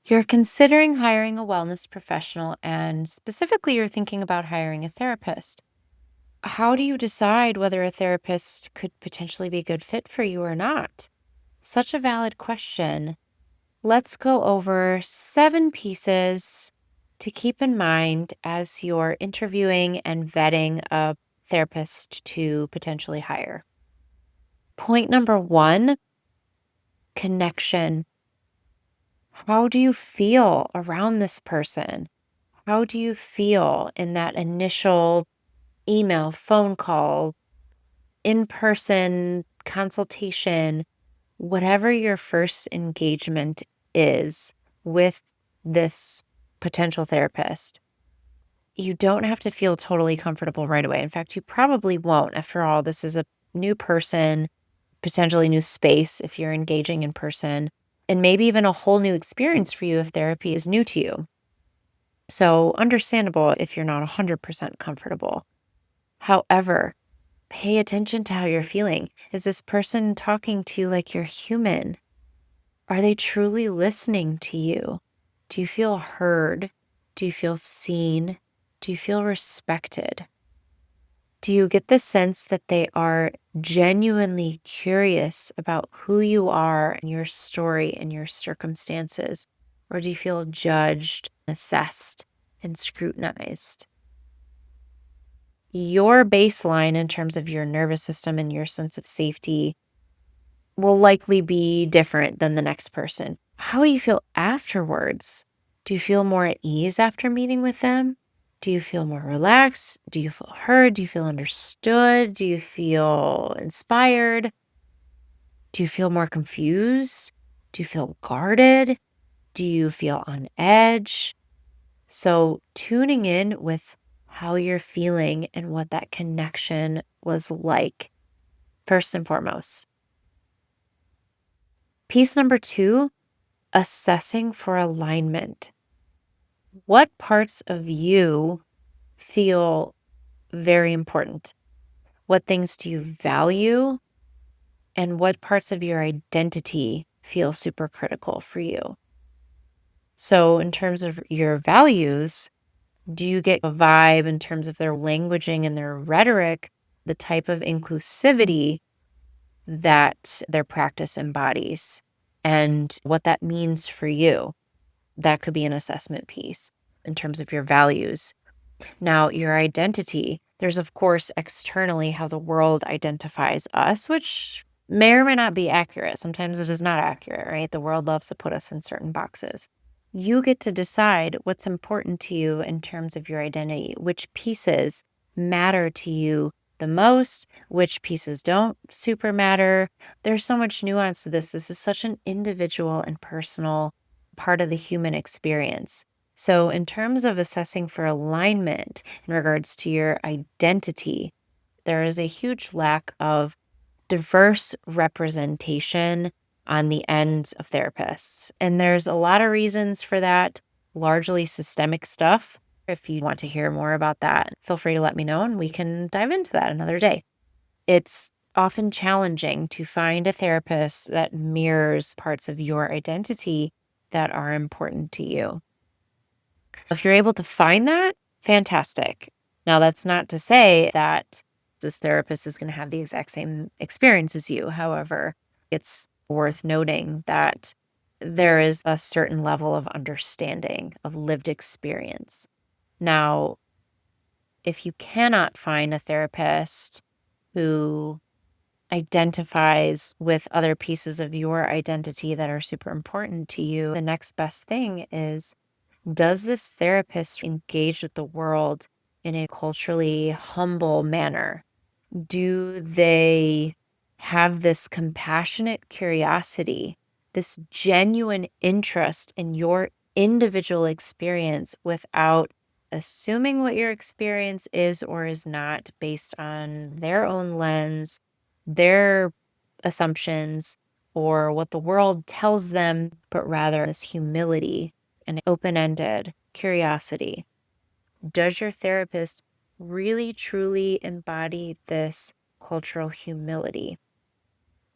You're considering hiring a wellness professional, and specifically, you're thinking about hiring a therapist. How do you decide whether a therapist could potentially be a good fit for you or not? Such a valid question. Let's go over 7 pieces to keep in mind as you're interviewing and vetting a therapist to potentially hire. Point number one, connection. How do you feel around this person? How do you feel in that initial email, phone call, in person consultation, whatever your first engagement is with this potential therapist? You don't have to feel totally comfortable right away. In fact, you probably won't. After all, this is a new person, potentially new space if you're engaging in person, and maybe even a whole new experience for you if therapy is new to you. So, understandable if you're not 100% comfortable. However, pay attention to how you're feeling. Is this person talking to you like you're human? Are they truly listening to you? Do you feel heard? Do you feel seen? Do you feel respected? Do you get the sense that they are genuinely curious about who you are and your story and your circumstances? Or do you feel judged, assessed, and scrutinized? Your baseline in terms of your nervous system and your sense of safety will likely be different than the next person. How do you feel afterwards? Do you feel more at ease after meeting with them? Do you feel more relaxed? Do you feel heard? Do you feel understood? Do you feel inspired? Do you feel more confused? Do you feel guarded? Do you feel on edge? So, tuning in with how you're feeling and what that connection was like, first and foremost. Piece number two, assessing for alignment. What parts of you feel very important? What things do you value? And what parts of your identity feel super critical for you? So, in terms of your values, do you get a vibe in terms of their languaging and their rhetoric, the type of inclusivity that their practice embodies, and what that means for you? That could be an assessment piece in terms of your values. Now, your identity, there's of course externally how the world identifies us, which may or may not be accurate. Sometimes it is not accurate, right? The world loves to put us in certain boxes. You get to decide what's important to you in terms of your identity, which pieces matter to you the most, which pieces don't super matter. There's so much nuance to this. This is such an individual and personal part of the human experience. So, in terms of assessing for alignment in regards to your identity, there is a huge lack of diverse representation on the end of therapists. And there's a lot of reasons for that, largely systemic stuff. If you want to hear more about that, feel free to let me know and we can dive into that another day. It's often challenging to find a therapist that mirrors parts of your identity that are important to you. If you're able to find that, fantastic. Now, that's not to say that this therapist is going to have the exact same experience as you. However, it's worth noting that there is a certain level of understanding of lived experience. Now, if you cannot find a therapist who identifies with other pieces of your identity that are super important to you, the next best thing is, does this therapist engage with the world in a culturally humble manner? Do they have this compassionate curiosity, this genuine interest in your individual experience without assuming what your experience is or is not based on their own lens, their assumptions, or what the world tells them, but rather this humility and open ended curiosity? Does your therapist really truly embody this cultural humility,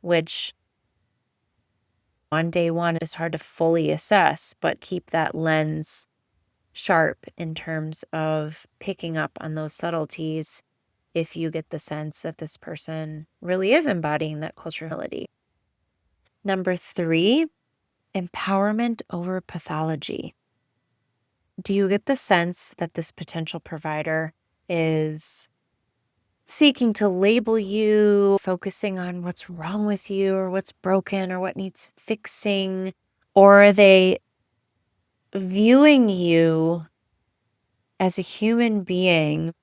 which On day one, it's hard to fully assess, but keep that lens sharp in terms of picking up on those subtleties if you get the sense that this person really is embodying that cultural humility. Number 3, empowerment over pathology. Do you get the sense that this potential provider is seeking to label you, focusing on what's wrong with you or what's broken or what needs fixing? Or are they viewing you as a human being,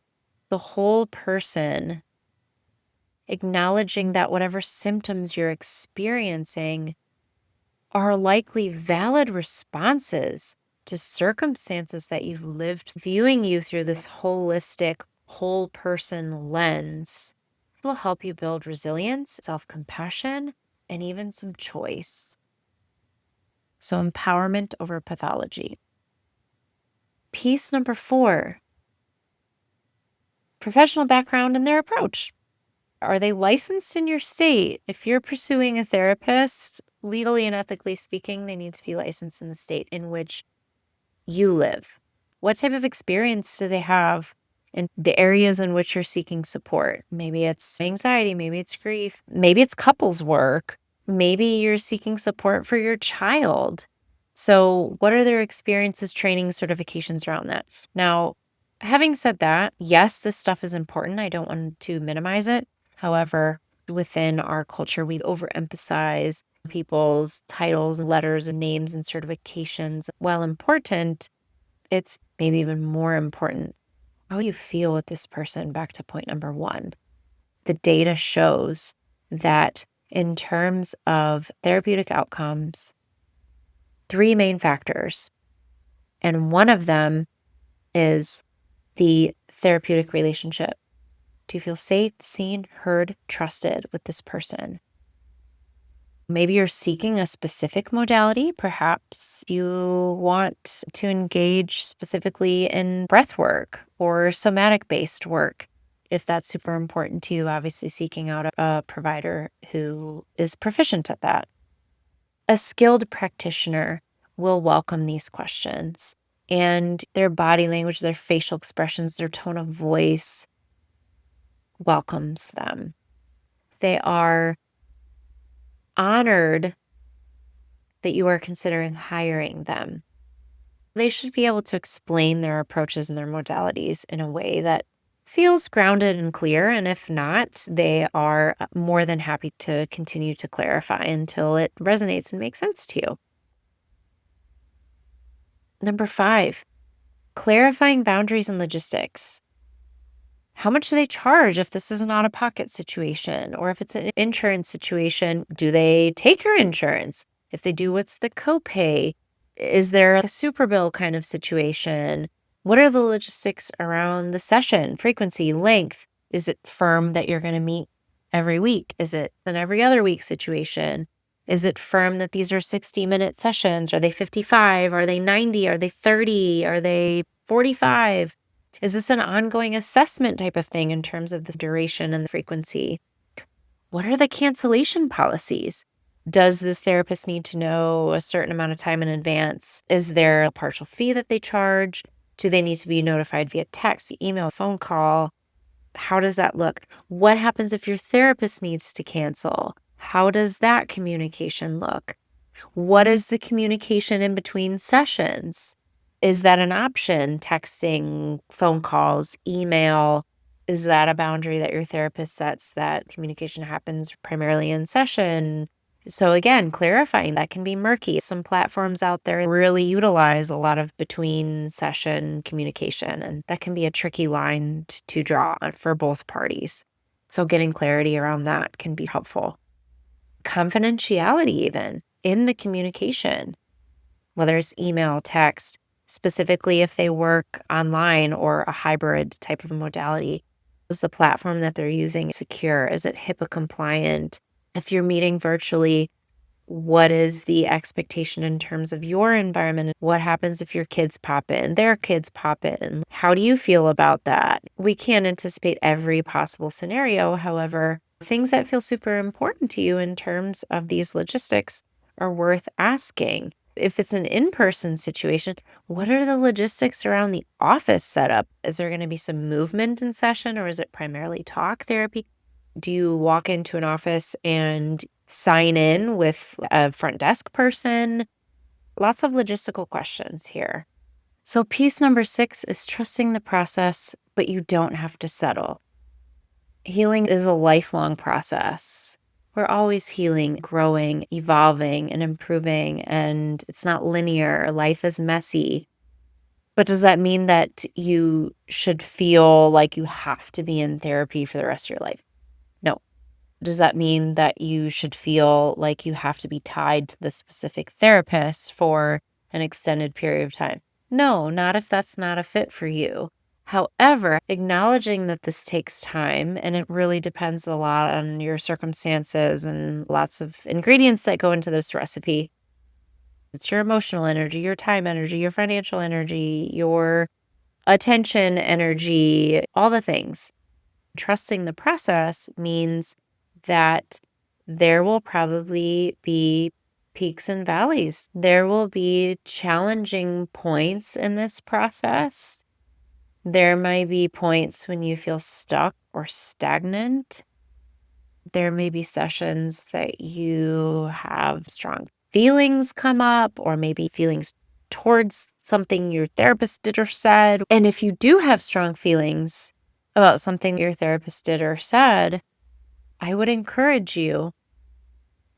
the whole person, acknowledging that whatever symptoms you're experiencing are likely valid responses to circumstances that you've lived, viewing you through this holistic, whole person lens will help you build resilience, self compassion, and even some choice. So, empowerment over pathology. Piece number 4, professional background and their approach. Are they licensed in your state? If you're pursuing a therapist, legally and ethically speaking, they need to be licensed in the state in which you live. What type of experience do they have in the areas in which you're seeking support? Maybe it's anxiety, maybe it's grief, maybe it's couples work, maybe you're seeking support for your child. So, what are their experiences, training, certifications around that? Now, having said that, yes, this stuff is important. I don't want to minimize it. However, within our culture, we overemphasize people's titles, letters, and names and certifications. While important, it's maybe even more important how you feel with this person. Back to point number 1. The data shows that in terms of therapeutic outcomes, 3 main factors, and one of them is the therapeutic relationship. Do you feel safe, seen, heard, trusted with this person? Maybe you're seeking a specific modality. Perhaps you want to engage specifically in breath work or somatic-based work. If that's super important to you, obviously seeking out a provider who is proficient at that. A skilled practitioner will welcome these questions, and their body language, their facial expressions, their tone of voice welcomes them. They are honored that you are considering hiring them. They should be able to explain their approaches and their modalities in a way that feels grounded and clear. And if not, they are more than happy to continue to clarify until it resonates and makes sense to you. Number 5, clarifying boundaries and logistics. How much do they charge if this is an out-of-pocket situation? Or if it's an insurance situation, do they take your insurance? If they do, what's the copay? Is there a super bill kind of situation? What are the logistics around the session, frequency, length? Is it firm that you're going to meet every week? Is it an every other week situation? Is it firm that these are 60-minute sessions? Are they 55? Are they 90? Are they 30? Are they 45? Is this an ongoing assessment type of thing in terms of the duration and the frequency? What are the cancellation policies? Does this therapist need to know a certain amount of time in advance? Is there a partial fee that they charge? Do they need to be notified via text, email, phone call? How does that look? What happens if your therapist needs to cancel? How does that communication look? What is the communication in between sessions? Is that an option? Texting, phone calls, email? Is that a boundary that your therapist sets that communication happens primarily in session? So again, clarifying that can be murky. Some platforms out there really utilize a lot of between session communication, and that can be a tricky line to draw for both parties. So getting clarity around that can be helpful. Confidentiality even in the communication, whether it's email, text, specifically if they work online or a hybrid type of modality. Is the platform that they're using secure? Is it HIPAA compliant? If you're meeting virtually, what is the expectation in terms of your environment? What happens if your kids pop in, their kids pop in? How do you feel about that? We can't anticipate every possible scenario. However, things that feel super important to you in terms of these logistics are worth asking. If it's an in-person situation, what are the logistics around the office setup? Is there going to be some movement in session, or is it primarily talk therapy? Do you walk into an office and sign in with a front desk person? Lots of logistical questions here. So, piece number 6 is trusting the process, but you don't have to settle. Healing is a lifelong process. We're always healing, growing, evolving, and improving, and it's not linear. Life is messy. But does that mean that you should feel like you have to be in therapy for the rest of your life? No. Does that mean that you should feel like you have to be tied to the specific therapist for an extended period of time? No, not if that's not a fit for you. However, acknowledging that this takes time and it really depends a lot on your circumstances and lots of ingredients that go into this recipe. It's your emotional energy, your time energy, your financial energy, your attention energy, all the things. Trusting the process means that there will probably be peaks and valleys. There will be challenging points in this process. There may be points when you feel stuck or stagnant. There may be sessions that you have strong feelings come up, or maybe feelings towards something your therapist did or said. And if you do have strong feelings about something your therapist did or said, I would encourage you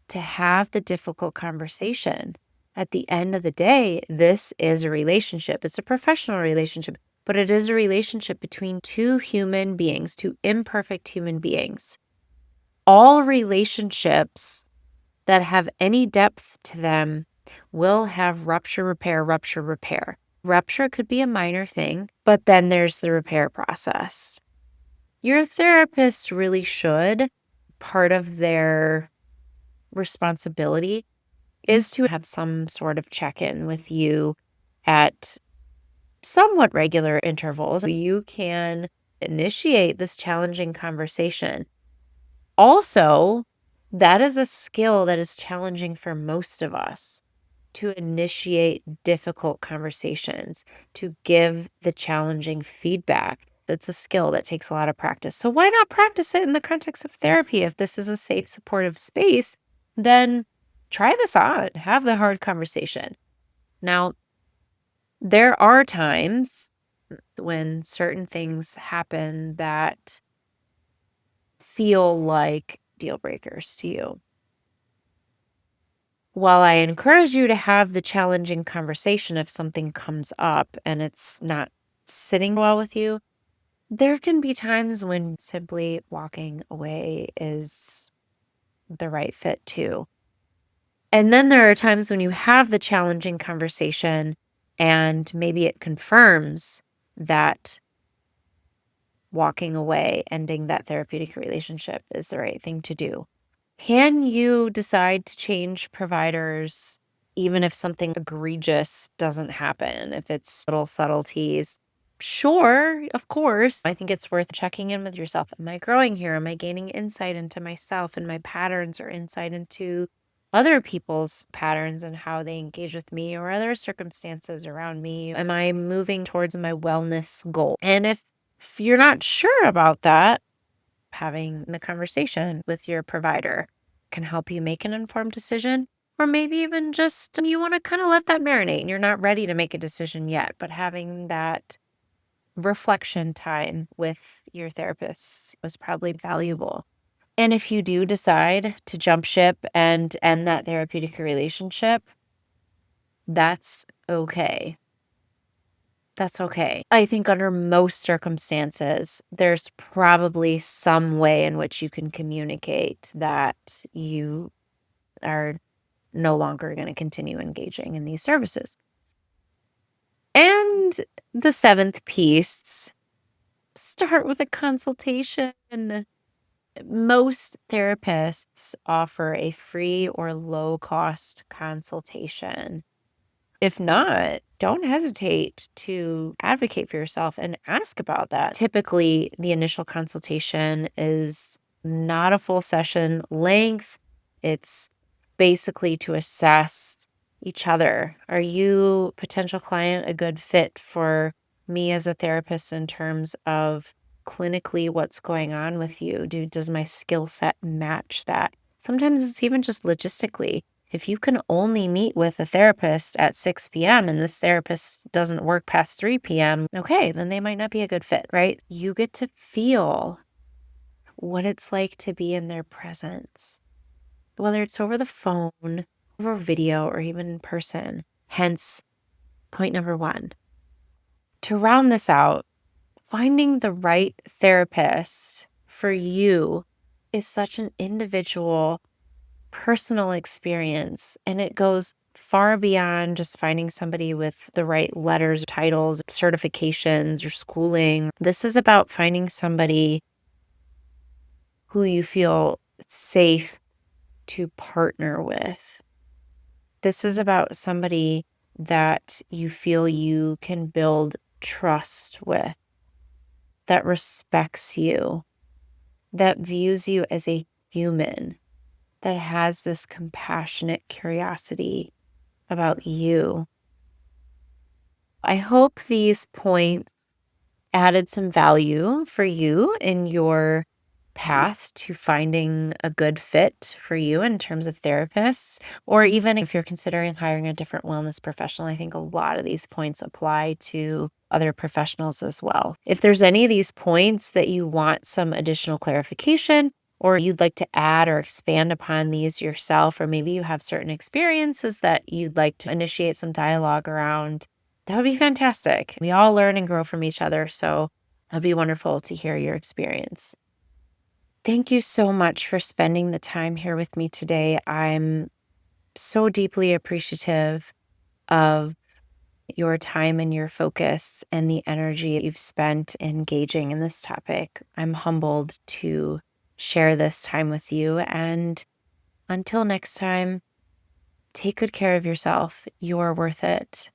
to have the difficult conversation. At the end of the day, this is a relationship. It's a professional relationship, but it is a relationship between two human beings, two imperfect human beings. All relationships that have any depth to them will have rupture, repair, rupture, repair. Rupture could be a minor thing, but then there's the repair process. Your therapist really should, part of their responsibility is to have some sort of check-in with you at somewhat regular intervals. You can initiate this challenging conversation. Also, that is a skill that is challenging for most of us, to initiate difficult conversations, to give the challenging feedback. That's a skill that takes a lot of practice. So why not practice it in the context of therapy? If this is a safe, supportive space, then try this on. Have the hard conversation. Now, there are times when certain things happen that feel like deal breakers to you. While I encourage you to have the challenging conversation if something comes up and it's not sitting well with you, there can be times when simply walking away is the right fit too. And then there are times when you have the challenging conversation and maybe it confirms that walking away, ending that therapeutic relationship is the right thing to do. Can you decide to change providers even if something egregious doesn't happen, if it's little subtleties? Sure, of course. I think it's worth checking in with yourself. Am I growing here? Am I gaining insight into myself and my patterns, or insight into other people's patterns and how they engage with me or other circumstances around me? Am I moving towards my wellness goal? And if you're not sure about that, having the conversation with your provider can help you make an informed decision. Or maybe even just you want to kind of let that marinate and you're not ready to make a decision yet, but having that reflection time with your therapist was probably valuable. And if you do decide to jump ship and end that therapeutic relationship, that's okay. That's okay. I think under most circumstances, there's probably some way in which you can communicate that you are no longer going to continue engaging in these services. And the 7th piece, start with a consultation. Most therapists offer a free or low cost consultation. If not, don't hesitate to advocate for yourself and ask about that. Typically, the initial consultation is not a full session length. It's basically to assess each other. Are you, potential client, a good fit for me as a therapist in terms of clinically what's going on with you? Does my skill set match that? Sometimes it's even just logistically. If you can only meet with a therapist at 6 p.m. and this therapist doesn't work past 3 p.m., okay, then they might not be a good fit, right? You get to feel what it's like to be in their presence, whether it's over the phone, over video, or even in person. Hence, point number one. To round this out, finding the right therapist for you is such an individual, personal experience, and it goes far beyond just finding somebody with the right letters, titles, certifications, or schooling. This is about finding somebody who you feel safe to partner with. This is about somebody that you feel you can build trust with, that respects you, that views you as a human, that has this compassionate curiosity about you. I hope these points added some value for you in your path to finding a good fit for you in terms of therapists, or even if you're considering hiring a different wellness professional. I think a lot of these points apply to other professionals as well. If there's any of these points that you want some additional clarification, or you'd like to add or expand upon these yourself, or maybe you have certain experiences that you'd like to initiate some dialogue around, that would be fantastic. We all learn and grow from each other, so it'd be wonderful to hear your experience. Thank you so much for spending the time here with me today. I'm so deeply appreciative of your time and your focus and the energy you've spent engaging in this topic. I'm humbled to share this time with you. And until next time, take good care of yourself. You're worth it.